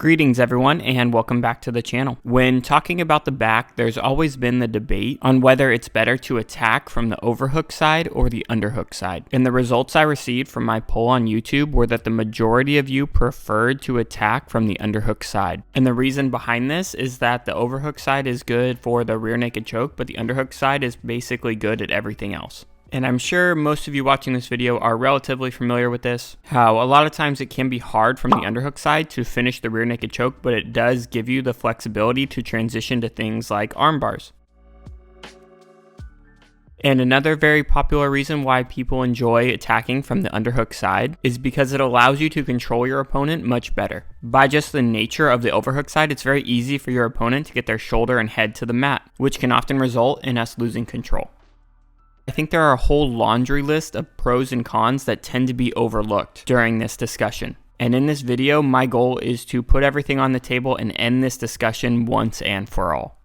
Greetings everyone and welcome back to the channel. When talking about the back, there's always been the debate on whether it's better to attack from the overhook side or the underhook side. And the results I received from my poll on YouTube were that the majority of you preferred to attack from the underhook side. And the reason behind this is that the overhook side is good for the rear naked choke, but the underhook side is basically good at everything else. And I'm sure most of you watching this video are relatively familiar with this, how a lot of times it can be hard from the underhook side to finish the rear naked choke, but it does give you the flexibility to transition to things like arm bars. And another very popular reason why people enjoy attacking from the underhook side is because it allows you to control your opponent much better. By just the nature of the overhook side, it's very easy for your opponent to get their shoulder and head to the mat, which can often result in us losing control. I think there are a whole laundry list of pros and cons that tend to be overlooked during this discussion. And in this video, my goal is to put everything on the table and end this discussion once and for all.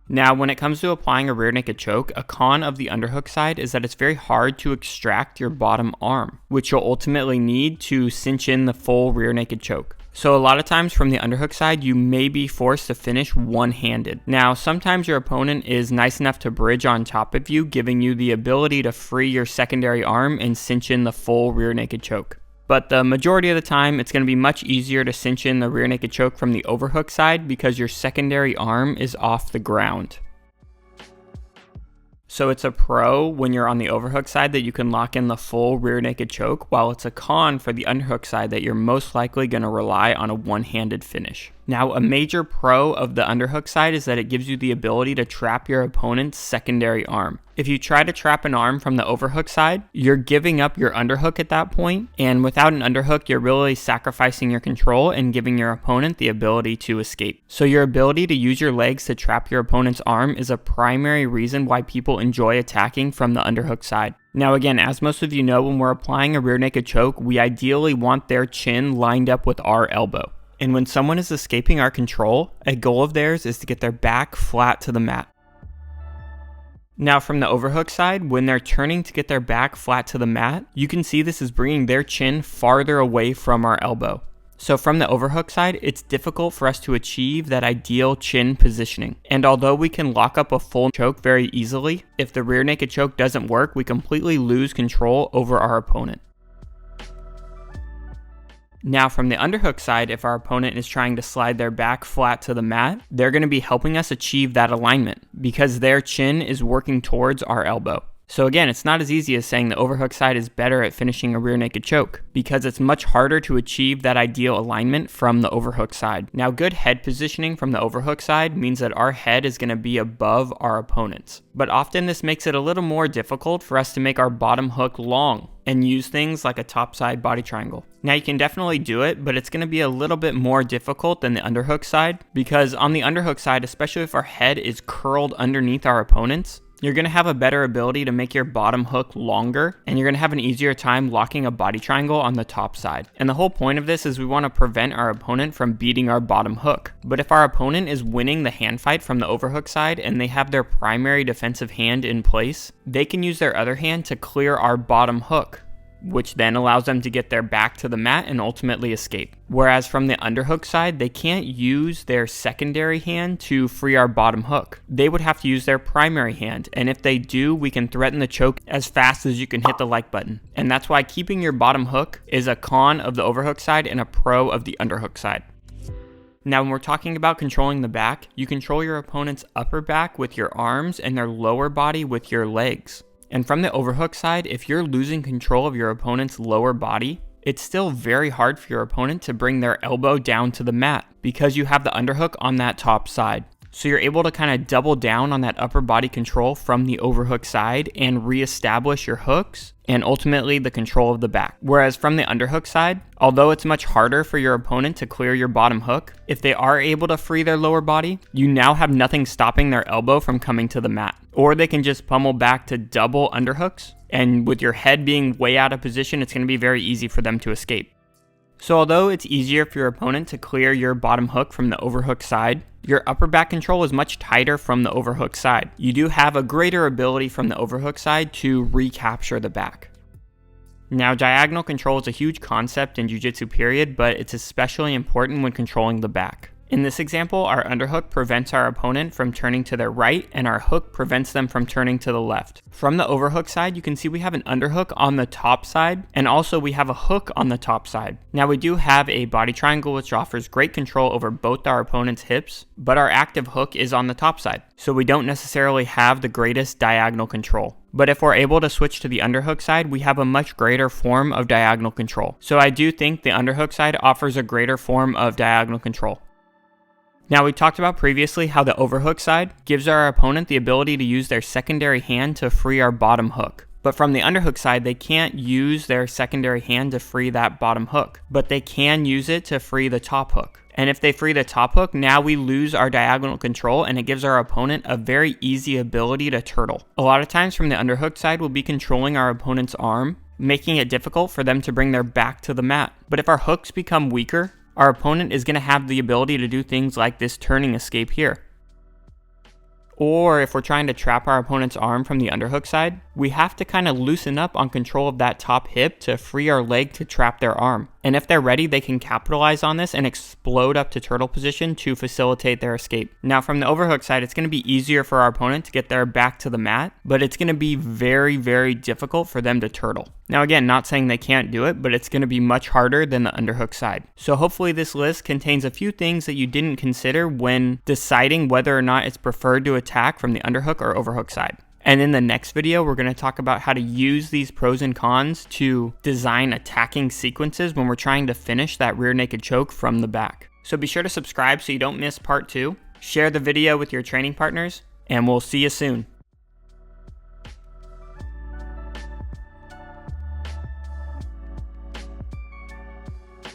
Now, when it comes to applying a rear naked choke, a con of the underhook side is that it's very hard to extract your bottom arm, which you'll ultimately need to cinch in the full rear naked choke. So a lot of times from the underhook side, you may be forced to finish one-handed. Now, sometimes your opponent is nice enough to bridge on top of you, giving you the ability to free your secondary arm and cinch in the full rear naked choke. But the majority of the time, it's going to be much easier to cinch in the rear naked choke from the overhook side because your secondary arm is off the ground. So it's a pro when you're on the overhook side that you can lock in the full rear naked choke, while it's a con for the underhook side that you're most likely going to rely on a one-handed finish. Now, a major pro of the underhook side is that it gives you the ability to trap your opponent's secondary arm. If you try to trap an arm from the overhook side, you're giving up your underhook at that point, and without an underhook, you're really sacrificing your control and giving your opponent the ability to escape. So your ability to use your legs to trap your opponent's arm is a primary reason why people enjoy attacking from the underhook side. Now again, as most of you know, when we're applying a rear naked choke, we ideally want their chin lined up with our elbow. And when someone is escaping our control, a goal of theirs is to get their back flat to the mat. Now from the overhook side, when they're turning to get their back flat to the mat, you can see this is bringing their chin farther away from our elbow. So from the overhook side, it's difficult for us to achieve that ideal chin positioning. And although we can lock up a full choke very easily, if the rear naked choke doesn't work, we completely lose control over our opponent. Now from the underhook side, if our opponent is trying to slide their back flat to the mat, they're going to be helping us achieve that alignment because their chin is working towards our elbow. So again, it's not as easy as saying the overhook side is better at finishing a rear naked choke because it's much harder to achieve that ideal alignment from the overhook side. Now, good head positioning from the overhook side means that our head is going to be above our opponent's. But often this makes it a little more difficult for us to make our bottom hook long and use things like a topside body triangle. Now you can definitely do it, but it's going to be a little bit more difficult than the underhook side because on the underhook side, especially if our head is curled underneath our opponent's, you're going to have a better ability to make your bottom hook longer, and you're going to have an easier time locking a body triangle on the top side. And the whole point of this is we want to prevent our opponent from beating our bottom hook. But if our opponent is winning the hand fight from the overhook side and they have their primary defensive hand in place, they can use their other hand to clear our bottom hook, which then allows them to get their back to the mat and ultimately escape. Whereas from the underhook side, they can't use their secondary hand to free our bottom hook. They would have to use their primary hand, and if they do, we can threaten the choke as fast as you can hit the like button. And that's why keeping your bottom hook is a con of the overhook side and a pro of the underhook side. Now, when we're talking about controlling the back, you control your opponent's upper back with your arms and their lower body with your legs. And from the overhook side, if you're losing control of your opponent's lower body, it's still very hard for your opponent to bring their elbow down to the mat because you have the underhook on that top side. So you're able to kind of double down on that upper body control from the overhook side and reestablish your hooks and ultimately the control of the back. Whereas from the underhook side, although it's much harder for your opponent to clear your bottom hook, if they are able to free their lower body, you now have nothing stopping their elbow from coming to the mat. Or they can just pummel back to double underhooks, and with your head being way out of position, it's going to be very easy for them to escape. So although it's easier for your opponent to clear your bottom hook from the overhook side, Your upper back control is much tighter from the overhook side. You do have a greater ability from the overhook side to recapture the back. Now, diagonal control is a huge concept in Jiu-Jitsu period, but it's especially important when controlling the back. In this example, our underhook prevents our opponent from turning to their right, and our hook prevents them from turning to the left. From the overhook side, you can see we have an underhook on the top side, and also we have a hook on the top side. Now, we do have a body triangle which offers great control over both our opponent's hips, but our active hook is on the top side, so we don't necessarily have the greatest diagonal control. But if we're able to switch to the underhook side, we have a much greater form of diagonal control. So I do think the underhook side offers a greater form of diagonal control. Now, we talked about previously how the overhook side gives our opponent the ability to use their secondary hand to free our bottom hook. But from the underhook side, they can't use their secondary hand to free that bottom hook, but they can use it to free the top hook. And if they free the top hook, now we lose our diagonal control, and it gives our opponent a very easy ability to turtle. A lot of times from the underhook side, we'll be controlling our opponent's arm, making it difficult for them to bring their back to the mat. But if our hooks become weaker, our opponent is going to have the ability to do things like this turning escape here. Or if we're trying to trap our opponent's arm from the underhook side, we have to kind of loosen up on control of that top hip to free our leg to trap their arm. And if they're ready, they can capitalize on this and explode up to turtle position to facilitate their escape. Now, from the overhook side, it's going to be easier for our opponent to get their back to the mat, but it's going to be very, very difficult for them to turtle. Now, again, not saying they can't do it, but it's going to be much harder than the underhook side. So hopefully this list contains a few things that you didn't consider when deciding whether or not it's preferred to attack from the underhook or overhook side. And in the next video, we're going to talk about how to use these pros and cons to design attacking sequences when we're trying to finish that rear naked choke from the back. So be sure to subscribe so you don't miss part 2. Share the video with your training partners, and we'll see you soon.